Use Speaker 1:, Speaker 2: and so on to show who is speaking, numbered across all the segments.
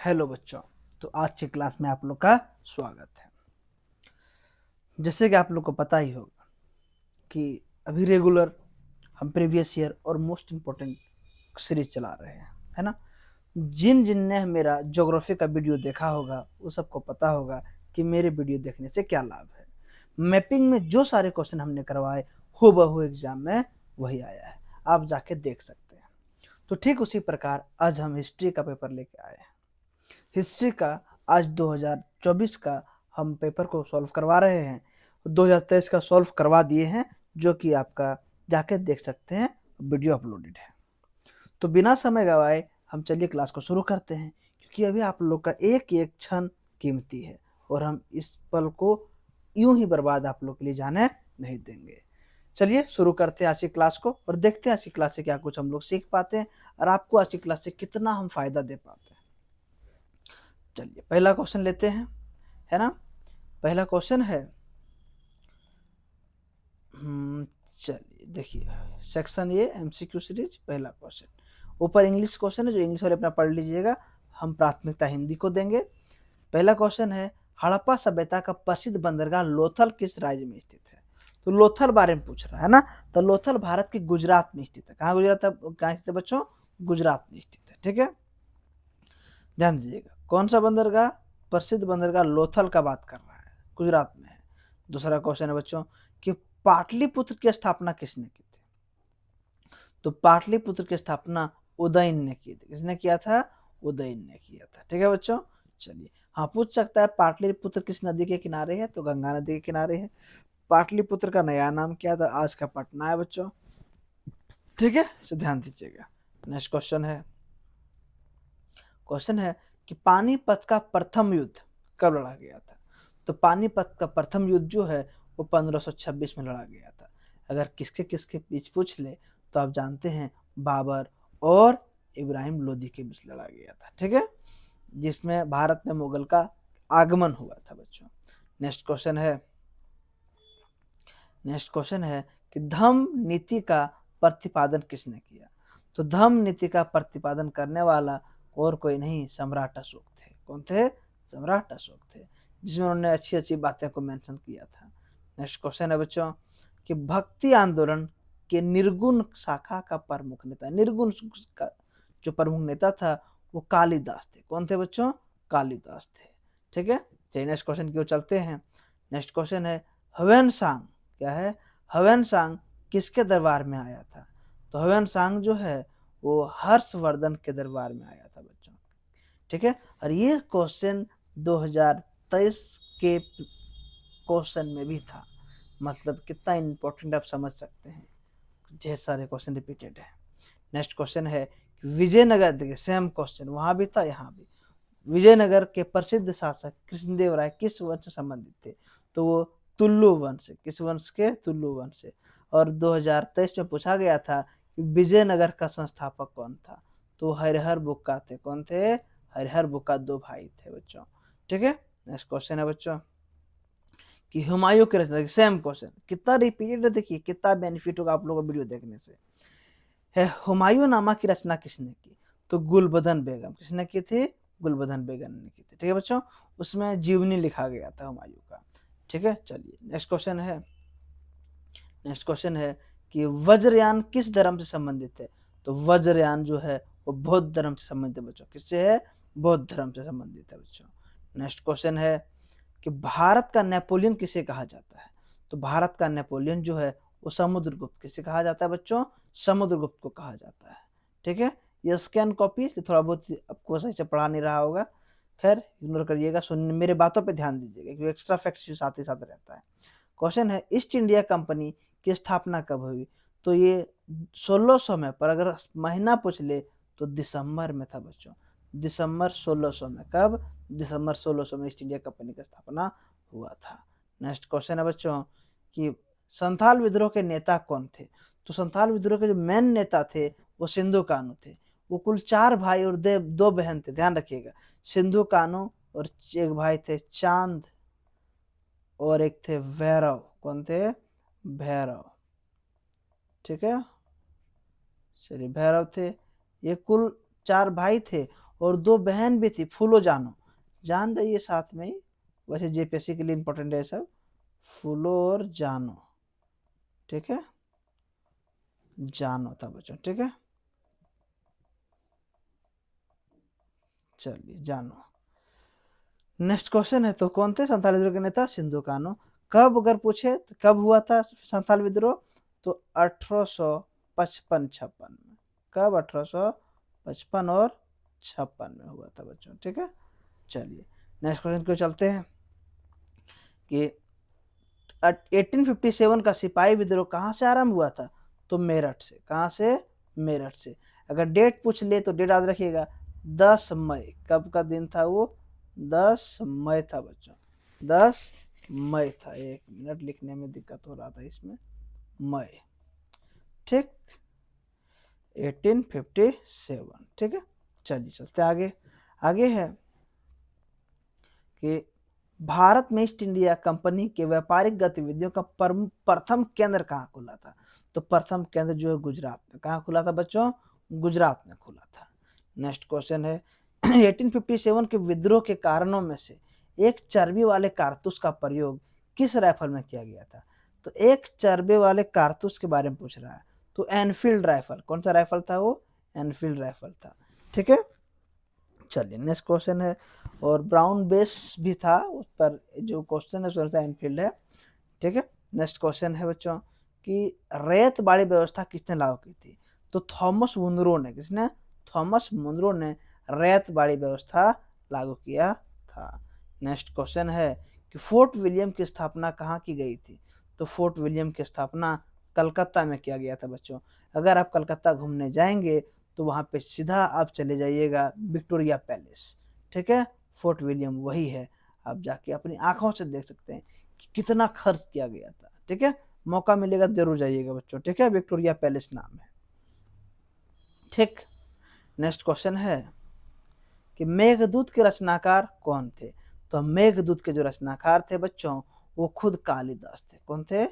Speaker 1: Hello बच्चों। तो आज की क्लास में आप लोग का स्वागत है। जैसे कि आप लोग को पता ही होगा कि अभी रेगुलर हम प्रीवियस ईयर और मोस्ट इम्पोर्टेंट सीरीज चला रहे हैं, है ना। जिन जिन ने मेरा ज्योग्राफी का वीडियो देखा होगा वो सबको पता होगा कि मेरे वीडियो देखने से क्या लाभ है। मैपिंग में जो सारे क्वेश्चन हमने करवाए हूबहू एग्जाम में वही आया है, आप जाके देख सकते हैं। तो ठीक उसी प्रकार आज हम हिस्ट्री का पेपर लेके आए हैं। हिस्ट्री का आज 2024 का हम पेपर को सॉल्व करवा रहे हैं। 2023 का सॉल्व करवा दिए हैं, जो कि आपका जाके देख सकते हैं, वीडियो अपलोडेड है। तो बिना समय गवाए हम चलिए क्लास को शुरू करते हैं, क्योंकि अभी आप लोग का एक एक क्षण कीमती है और हम इस पल को यूं ही बर्बाद आप लोग के लिए जाने नहीं देंगे। चलिए शुरू करते हैं आज की क्लास को और देखते हैं आज की क्लास से क्या कुछ हम लोग सीख पाते हैं और आपको आज की क्लास से कितना हम फायदा दे पाते हैं। चलिए पहला क्वेश्चन लेते हैं, है ना। पहला क्वेश्चन है, चलिए देखिए, सेक्शन ये एमसीक्यू सीरीज। पहला क्वेश्चन ऊपर इंग्लिश क्वेश्चन है, जो इंग्लिश वाले अपना पढ़ लीजिएगा, हम प्राथमिकता हिंदी को देंगे। पहला क्वेश्चन है, हड़प्पा सभ्यता का प्रसिद्ध बंदरगाह लोथल किस राज्य में स्थित है। तो लोथल बारे में पूछ रहा है ना। तो लोथल भारत के गुजरात में स्थित है। कहाँ गुजरात है, कहाँ स्थित है बच्चों, गुजरात में स्थित है। ठीक है, ध्यान दीजिएगा, कौन सा बंदरगाह, प्रसिद्ध बंदरगाह लोथल का बात कर रहा है, गुजरात में है। दूसरा क्वेश्चन है बच्चों कि पाटलिपुत्र की स्थापना किसने की थी। तो पाटलिपुत्र की स्थापना उदयन ने की थी। किसने किया था, उदयन ने किया था। ठीक है बच्चों, चलिए। हाँ, पूछ सकता है पाटलिपुत्र किस नदी के किनारे है, तो गंगा नदी के किनारे है। पाटलिपुत्र का नया नाम क्या था, आज का पटना है बच्चों। ठीक है, तो ध्यान दीजिएगा। नेक्स्ट क्वेश्चन है कि पानीपत का प्रथम युद्ध कब लड़ा गया था। तो पानीपत का प्रथम युद्ध जो है वो 1526 में लड़ा गया था। अगर किसके किसके बीच पूछ ले तो आप जानते हैं, बाबर और इब्राहिम लोदी के बीच लड़ा गया था। ठीक है, जिसमें भारत में मुगल का आगमन हुआ था बच्चों। नेक्स्ट क्वेश्चन है कि धम्म नीति का प्रतिपादन किसने किया। तो धम्म नीति का प्रतिपादन करने वाला और कोई नहीं, सम्राट अशोक थे। कौन थे, सम्राट अशोक थे, जिसमें उन्होंने अच्छी अच्छी बातें को मेंशन किया था। नेक्स्ट क्वेश्चन है बच्चों कि भक्ति आंदोलन के निर्गुण शाखा का प्रमुख नेता, निर्गुण का जो प्रमुख नेता था वो कालिदास थे। कौन थे बच्चों, कालिदास थे। ठीक है, चलिए नेक्स्ट क्वेश्चन की ओर चलते हैं। नेक्स्ट क्वेश्चन है, ह्वेनसांग क्या है, ह्वेनसांग किसके दरबार में आया था। तो ह्वेनसांग जो है वो हर्षवर्धन के दरबार में आया था बच्चों। ठीक है, और ये क्वेश्चन 2023 के क्वेश्चन में भी था। मतलब कितना इंपॉर्टेंट आप समझ सकते हैं, ढेर सारे क्वेश्चन रिपीटेड है। नेक्स्ट क्वेश्चन है विजयनगर, देखिए सेम क्वेश्चन वहां भी था यहाँ भी। विजयनगर के प्रसिद्ध शासक कृष्णदेव राय किस वंश से संबंधित थे। तो वो तुल्लु वंश से, किस वंश के, तुल्लु वंश से। और 2023 में पूछा गया था कि विजयनगर का संस्थापक कौन था। तो हरिहर बुक्का थे। कौन थे, हरिहर बुक्का, दो भाई थे बच्चों। ठीक है, नेक्स्ट क्वेश्चन है बच्चों कि हुमायूं की रचना, सेम क्वेश्चन, कितना रिपीटेड है, देखिए कितना बेनिफिट होगा आप लोगों को वीडियो देखने से। है, हुमायूं नामा की रचना किसने की। तो गुलबदन बेगम, किसने की थी, गुलबदन बेगम ने की थी। ठीक है बच्चों, उसमें जीवनी लिखा गया था हुमायूं का। ठीक है, चलिए नेक्स्ट क्वेश्चन है कि वज्रयान किस धर्म से संबंधित है। तो वज्रयान जो है वो बौद्ध धर्म से संबंधित है बच्चों। किससे है, बौद्ध धर्म से संबंधित है बच्चों। नेक्स्ट क्वेश्चन है कि भारत का नेपोलियन किसे कहा जाता है। तो भारत का नेपोलियन जो है वो समुद्रगुप्त, किसे कहा जाता है बच्चों, समुद्रगुप्त को कहा जाता है। ठीक है, ये स्कैन कॉपी से थोड़ा बहुत आपको सही से पढ़ा नहीं रहा होगा, खैर इग्नोर करिएगा, सुनने मेरे बातों पे ध्यान दीजिएगा क्योंकि एक्स्ट्रा फैक्ट्स साथ ही साथ रहता है। क्वेश्चन है, ईस्ट इंडिया कंपनी की स्थापना कब हुई। तो ये 1600 में, पर अगर महीना पूछ ले तो दिसंबर में था बच्चों। दिसंबर 1600 में, कब, दिसंबर 1600 में ईस्ट इंडिया कंपनी का स्थापना हुआ था। नेक्स्ट क्वेश्चन है बच्चों कि संथाल विद्रोह के नेता कौन थे। तो संथाल विद्रोह के जो मेन नेता थे वो सिंधु कानू थे। वो कुल 4 भाई और दो बहन थे, ध्यान रखिएगा। सिंधु कानू और एक भाई थे चांद और एक थे भैरव। कौन थे, भैरव। ठीक है, चलिए भैरव थे। ये कुल 4 भाई थे और 2 बहन भी थी, फूलो जानो, जान जाइए साथ में ही, वैसे जेपीएससी के लिए इंपॉर्टेंट है सब, फूलो और जानो, ठीक है, जानो था बच्चों, ठीक है, चलिए जानो। नेक्स्ट क्वेश्चन है, तो कौन थे संथाल विद्रोह के नेता? सिंधु कान्हू। कब अगर पूछे तो कब हुआ था संथाल विद्रोह? तो 1855-56 में। कब? 1855 और 56 में हुआ था बच्चों, ठीक है। चलिए नेक्स्ट क्वेश्चन को चलते हैं कि 1857 का सिपाही विद्रोह कहाँ से आरंभ हुआ था? तो मेरठ से। कहाँ से? मेरठ से। अगर डेट पूछ ले तो डेट याद रखिएगा, 10 मई। कब का दिन था वो? 10 मई था बच्चों, 10 मई था। 1 मिनट लिखने में दिक्कत हो रहा था इसमें, मई, ठीक, 1857, ठीक है। चलिए चलते आगे। आगे है कि भारत में ईस्ट इंडिया कंपनी के व्यापारिक गतिविधियों का प्रथम केंद्र कहाँ खुला था? तो प्रथम केंद्र जो है गुजरात में। कहाँ खुला था बच्चों? गुजरात में खुला था। नेक्स्ट क्वेश्चन है 1857 के विद्रोह के कारणों में से एक चर्बी वाले कारतूस का प्रयोग किस राइफल में किया गया था? तो एक चर्बे वाले कारतूस के बारे में पूछ रहा है, तो एनफील्ड राइफल। कौन सा राइफल था वो? एनफील्ड राइफल था, ठीक है। चलिए नेक्स्ट क्वेश्चन है, और ब्राउन बेस भी था उस पर, जो क्वेश्चन है उसका एनफील्ड है, ठीक है। नेक्स्ट क्वेश्चन है बच्चों कि रैयत बाड़ी व्यवस्था किसने लागू की थी? तो थॉमस मुनरो ने। किसने? थॉमस मुनरो ने रैयत बाड़ी व्यवस्था लागू किया था। नेक्स्ट क्वेश्चन है कि फोर्ट विलियम की स्थापना कहाँ की गई थी? तो फोर्ट विलियम की स्थापना कलकत्ता में किया गया था बच्चों। अगर आप कलकत्ता घूमने जाएंगे तो वहाँ पे सीधा आप चले जाइएगा विक्टोरिया पैलेस, ठीक है, फोर्ट विलियम वही है। आप जाके अपनी आंखों से देख सकते हैं कि कितना खर्च किया गया था, ठीक है। मौका मिलेगा जरूर जाइएगा बच्चों, ठीक है, विक्टोरिया पैलेस नाम है, ठीक। नेक्स्ट क्वेश्चन है कि मेघदूत के रचनाकार कौन थे? तो मेघदूत के जो रचनाकार थे बच्चों वो खुद कालिदास थे। कौन थे?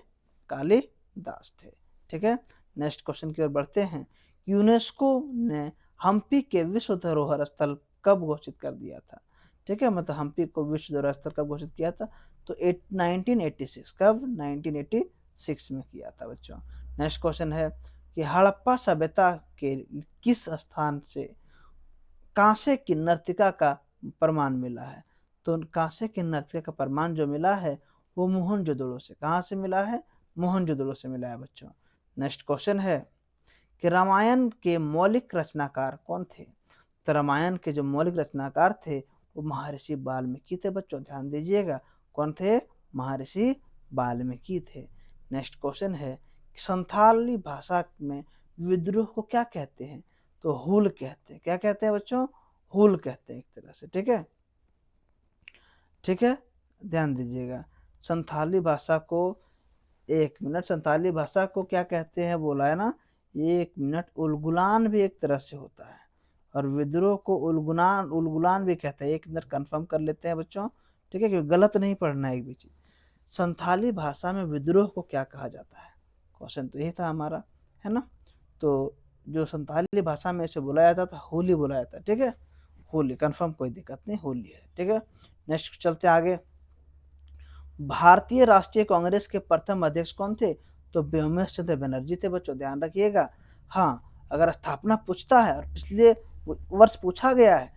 Speaker 1: कालिदास थे, ठीक है। नेक्स्ट क्वेश्चन की ओर बढ़ते हैं। यूनेस्को ने हम्पी के विश्व धरोहर स्थल कब घोषित कर दिया था? ठीक है, मतलब हम्पी को विश्व धरोहर स्थल कब घोषित किया था? तो 1986। कब? 1986 में किया था बच्चों। नेक्स्ट क्वेश्चन है कि हड़प्पा सभ्यता के किस स्थान से कांसे की नर्तिका का प्रमाण मिला है? तो कांसे की नर्तिका का प्रमाण जो मिला है वो मोहनजोदड़ो से। कहाँ से मिला है? मोहनजोदड़ो से मिला है बच्चों। नेक्स्ट क्वेश्चन है कि रामायण के मौलिक रचनाकार कौन थे? तो रामायण के जो मौलिक रचनाकार थे वो महर्षि वाल्मीकि थे बच्चों, ध्यान दीजिएगा। कौन थे? महर्षि वाल्मीकि थे। नेक्स्ट क्वेश्चन है कि संथाली भाषा में विद्रोह को क्या कहते हैं? तो हुल कहते हैं। क्या कहते हैं बच्चों? हुल कहते हैं एक तरह से, ठीक है, ठीक है, ध्यान दीजिएगा। संथाली भाषा को, 1 मिनट, संथाली भाषा को क्या कहते हैं बोला है ना, 1 मिनट, उलगुलान भी एक तरह से होता है, और विद्रोह को उलगुलान, उलगुलान भी कहते हैं। 1 मिनट कंफर्म कर लेते हैं बच्चों, ठीक है, क्योंकि गलत नहीं पढ़ना है एक भी चीज। संथाली भाषा में विद्रोह को क्या कहा जाता है? क्वेश्चन तो यही था हमारा, है ना। तो जो संथाली भाषा में इसे बुलाया जाता था, होली बुलाया जाता, ठीक है, होली कंफर्म, कोई दिक्कत नहीं, होली है, ठीक है। नेक्स्ट चलते आगे। भारतीय राष्ट्रीय कांग्रेस के प्रथम अध्यक्ष कौन थे? तो व्योमेश चंद्र बनर्जी थे बच्चों, ध्यान रखिएगा। हाँ, अगर स्थापना पूछता है और पिछले वर्ष पूछा गया है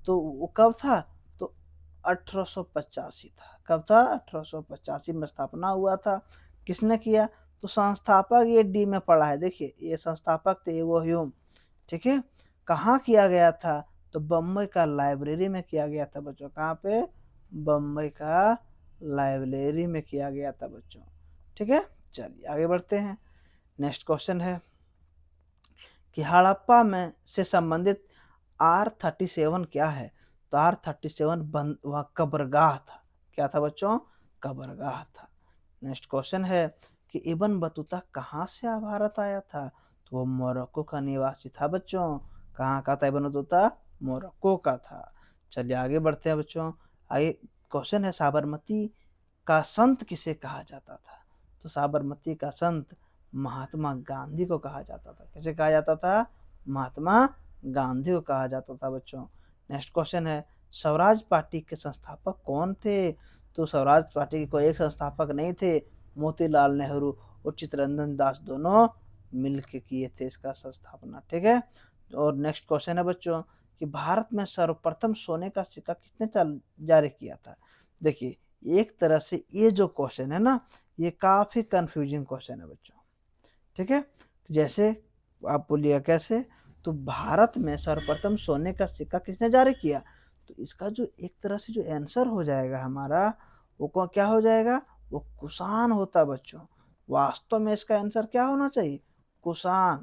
Speaker 1: तो वो कब था? तो 1885 था। कब था? 1885 में स्थापना हुआ था। किसने किया? तो संस्थापक ये डी में पढ़ा है, देखिए ये संस्थापक थे वो ह्यूम, ठीक है। कहाँ किया गया था? तो बम्बई का लाइब्रेरी में किया गया था बच्चों। कहाँ पे? बम्बई का लाइब्रेरी में किया गया था बच्चों, ठीक है। चलिए आगे बढ़ते हैं। नेक्स्ट क्वेश्चन है कि हड़प्पा में से संबंधित R37 क्या है? तो R37 वह कब्रगाह था। क्या था बच्चों? कब्रगाह था। नेक्स्ट क्वेश्चन है कि इब्न बतूता कहाँ से भारत आया था? तो वो मोरक्को का निवासी था बच्चों। कहाँ का था इब्न बतूता? मोरक्को का था। चलिए आगे बढ़ते हैं बच्चों। आगे क्वेश्चन है, साबरमती का संत किसे कहा जाता था? तो साबरमती का संत महात्मा गांधी को कहा जाता था। किसे कहा जाता था? महात्मा गांधी को कहा जाता था बच्चों। नेक्स्ट क्वेश्चन है स्वराज पार्टी के संस्थापक कौन थे? तो स्वराज पार्टी के कोई एक संस्थापक नहीं थे, मोतीलाल नेहरू और चित्तरंजन दास दोनों मिलकर किए थे इसका संस्थापना। ठीक है। और नेक्स्ट क्वेश्चन है बच्चों कि भारत में सर्वप्रथम सोने का सिक्का किसने जारी किया था? देखिए, एक तरह से ये जो क्वेश्चन है ना, ये काफी कंफ्यूजिंग क्वेश्चन है बच्चों। ठीक है। जैसे आप बोलिएगा कैसे, तो भारत में सर्वप्रथम सोने का सिक्का किसने जारी किया? तो इसका जो एक तरह से जो आंसर हो जाएगा हमारा, वो क्या हो जाएगा? वो कुषाण होता बच्चों। वास्तव में इसका आंसर क्या होना चाहिए? कुषाण,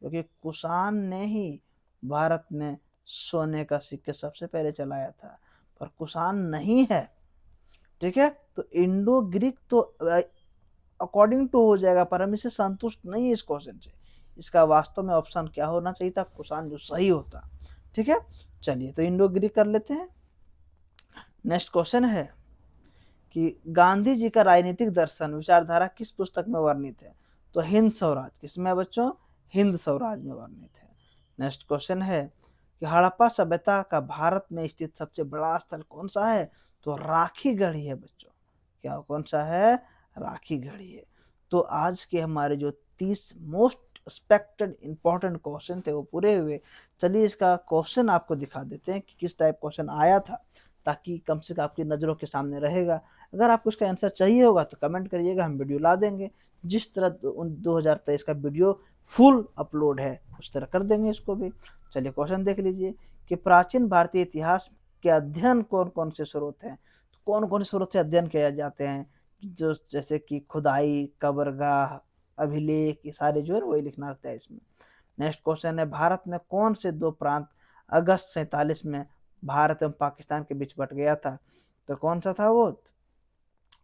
Speaker 1: क्योंकि कुषाण ने ही भारत में सोने का सिक्के सबसे पहले चलाया था, पर कुषाण नहीं है। ठीक है। तो इंडो ग्रीक तो अकॉर्डिंग टू हो जाएगा, पर हम इसे संतुष्ट नहीं है इस क्वेश्चन से। इसका वास्तव में ऑप्शन क्या होना चाहिए था? कुषाण, जो सही होता। ठीक है। चलिए, तो इंडो ग्रीक कर लेते हैं। नेक्स्ट क्वेश्चन है कि गांधी जी का राजनीतिक दर्शन विचारधारा किस पुस्तक में वर्णित है? तो हिंद स्वराज। किसमें है बच्चों? हिंद स्वराज में वर्णित है। नेक्स्ट क्वेश्चन है कि हड़प्पा सभ्यता का भारत में स्थित सबसे बड़ा स्थल कौन सा है? तो राखी गढ़ी है बच्चों। क्या कौन सा है? राखी गढ़ी है। तो आज के हमारे जो 30 मोस्ट एक्सपेक्टेड इंपॉर्टेंट क्वेश्चन थे वो पूरे हुए। चलिए, इसका क्वेश्चन आपको दिखा देते हैं कि किस टाइप क्वेश्चन आया था, ताकि कम से कम आपकी नज़रों के सामने रहेगा। अगर आपको इसका आंसर चाहिए होगा तो कमेंट करिएगा, हम वीडियो ला देंगे। जिस तरह 2023 का वीडियो फुल अपलोड है उस तरह कर देंगे इसको भी। चलिए, क्वेश्चन देख लीजिए कि प्राचीन भारतीय इतिहास के अध्ययन कौन कौन से स्रोत हैं? तो कौन कौन से स्रोत से अध्ययन किए जाते हैं? जो जैसे कि खुदाई, कब्रगाह, अभिलेख, ये सारे जो है वही लिखना रहता है इसमें। नेक्स्ट क्वेश्चन है भारत में कौन से दो प्रांत अगस्त 47 में भारत एवं पाकिस्तान के बीच बट गया था? तो कौन सा था वो?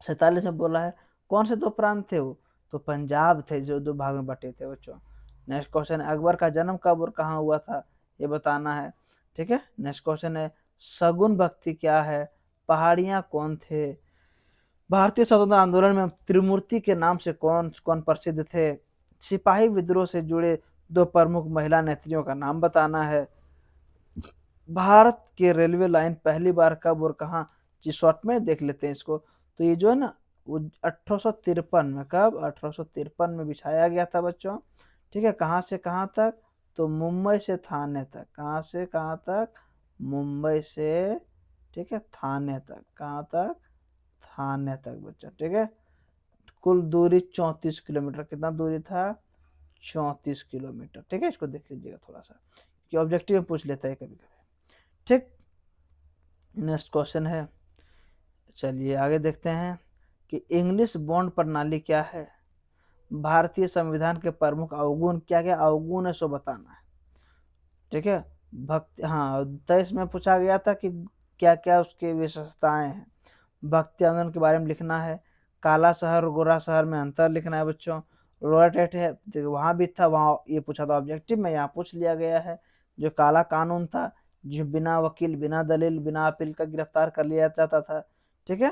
Speaker 1: 47 में बोला है। कौन से दो प्रांत थे वो? तो पंजाब थे जो दो भाग में बटे थे बच्चों। नेक्स्ट क्वेश्चन है अकबर का जन्म कब और कहाँ हुआ था? ये बताना है। ठीक है। नेक्स्ट क्वेश्चन है शगुन भक्ति क्या है? पहाड़ियाँ कौन थे? भारतीय स्वतंत्रता आंदोलन में त्रिमूर्ति के नाम से कौन कौन प्रसिद्ध थे? सिपाही विद्रोह से जुड़े दो प्रमुख महिला नेत्रियों का नाम बताना है। भारत के रेलवे लाइन पहली बार कब और कहाँ? जी शॉर्ट में देख लेते हैं इसको। तो ये जो है ना, वो 1853 में, कब? 1853 में बिछाया गया था बच्चों। ठीक है। कहाँ से कहाँ तक? तो मुंबई से थाने तक। कहाँ से कहाँ तक? मुंबई से, ठीक है, थाने तक। कहाँ तक? थाने तक बच्चों। ठीक है। कुल दूरी 34 किलोमीटर। कितना दूरी था? 34 किलोमीटर। ठीक है। इसको देख लीजिएगा थोड़ा सा, कि ऑब्जेक्टिव में पूछ लेता है कभी कभी। ठीक। नेक्स्ट क्वेश्चन है, चलिए आगे देखते हैं कि इंग्लिश बॉन्ड प्रणाली क्या है? भारतीय संविधान के प्रमुख अवगुण क्या क्या अवगुण है सो बताना है। ठीक है। भक्ति, हाँ, 23 में पूछा गया था कि क्या क्या उसके विशेषताएं हैं। भक्ति आंदोलन के बारे में लिखना है। काला शहर और गोरा शहर में अंतर लिखना है बच्चों। रोटेट है, वहाँ भी था, वहाँ ये पूछा था ऑब्जेक्टिव में, यहाँ पूछ लिया गया है। जो काला कानून था, जो बिना वकील, बिना दलील, बिना अपील का गिरफ्तार कर लिया जाता था। ठीक है।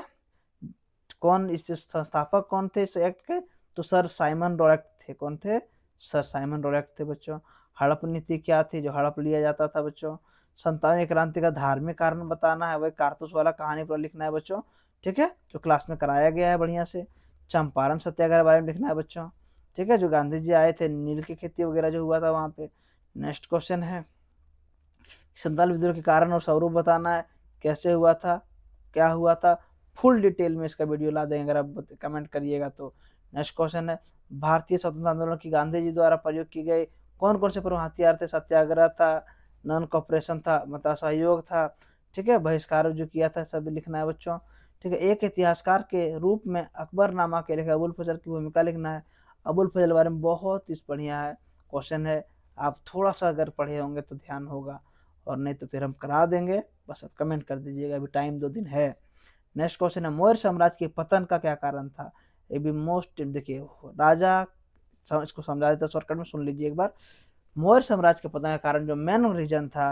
Speaker 1: कौन इस संस्थापक कौन थे इस एक्ट के? तो सर साइमन रॉयट थे। कौन थे? सर साइमन रॉयट थे बच्चों। हड़प नीति क्या थी? जो हड़प लिया जाता था बच्चों। संतानवीं क्रांति का धार्मिक कारण बताना है, वही कारतूस वाला कहानी पर लिखना है बच्चों। ठीक है। जो क्लास में कराया गया है बढ़िया से। चंपारण सत्याग्रह के बारे में लिखना है बच्चों। ठीक है। जो गांधी जी आए थे, नील की खेती वगैरह जो हुआ था वहां पे। नेक्स्ट क्वेश्चन है संताल विद्रोह के कारण और स्वरूप बताना है, कैसे हुआ था, क्या हुआ था। फुल डिटेल में इसका वीडियो ला देंगे अगर आप कमेंट करिएगा तो। नेक्स्ट क्वेश्चन है भारतीय स्वतंत्रता आंदोलन की गांधी जी द्वारा प्रयोग की गई कौन कौन से प्रमुख हथियार थे? सत्याग्रह था, नॉन कॉपरेशन था, मतलब सहयोग था। ठीक है। बहिष्कार जो किया था सब लिखना है बच्चों। ठीक है। एक इतिहासकार के रूप में अकबरनामा के लेखक अबुल फजल की भूमिका लिखना है। अबुल फजल के बारे में बहुत ही बढ़िया है क्वेश्चन है, आप थोड़ा सा अगर पढ़े होंगे तो ध्यान होगा, और नहीं तो फिर हम करा देंगे। बस आप कमेंट कर दीजिएगा, अभी टाइम 2 दिन है। नेक्स्ट क्वेश्चन है मौर्य साम्राज्य के पतन का क्या कारण था? ये भी मोस्ट, देखिए राजा, इसको समझा देता शॉर्टकट में, सुन लीजिए एक बार। मौर्य साम्राज्य के पतन का कारण जो मेन रीजन था,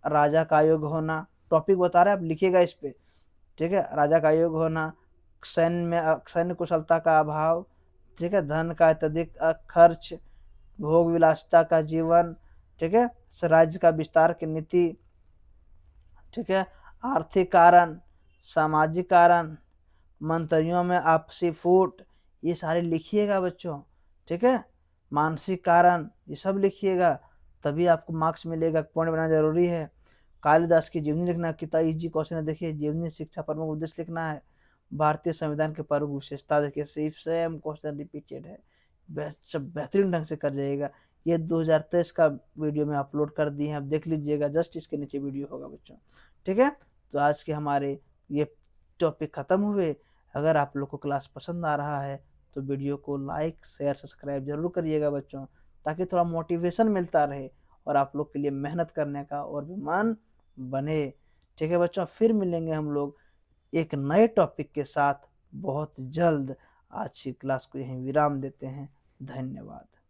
Speaker 1: राजा का योग होना। टॉपिक बता रहे हैं, आप लिखिएगा इस पे। ठीक है। राजा का योग होना, सैन्य कुशलता का अभाव। ठीक है। धन का अत्यधिक खर्च, भोग विलासिता का जीवन। ठीक है। राज्य का विस्तार की नीति, ठीक है। आर्थिक कारण, सामाजिक कारण, मंतरियों में आपसी फूट, ये सारे लिखिएगा बच्चों। ठीक है। मानसिक कारण, ये सब लिखिएगा, तभी आपको मार्क्स मिलेगा। पॉइंट बनाना जरूरी है। कालिदास की जीवनी लिखना, कितना इजी क्वेश्चन है देखिए। जीवनी शिक्षा प्रमुख उद्देश्य लिखना है। भारतीय संविधान के प्रमुख विशेषता देखिए, सिर्फ सेम क्वेश्चन रिपीटेड है, सब बेहतरीन ढंग से कर जाइएगा। ये 2023 का वीडियो में अपलोड कर दिए हैं, आप देख लीजिएगा, जस्ट इसके नीचे वीडियो होगा बच्चों। ठीक है। तो आज के हमारे ये टॉपिक खत्म हुए। अगर आप लोग को क्लास पसंद आ रहा है तो वीडियो को लाइक शेयर सब्सक्राइब जरूर करिएगा बच्चों, ताकि थोड़ा मोटिवेशन मिलता रहे और आप लोग के लिए मेहनत करने का और भी मन बने। ठीक है बच्चों, फिर मिलेंगे हम लोग एक नए टॉपिक के साथ बहुत जल्द। आज की क्लास को यहीं विराम देते हैं। धन्यवाद।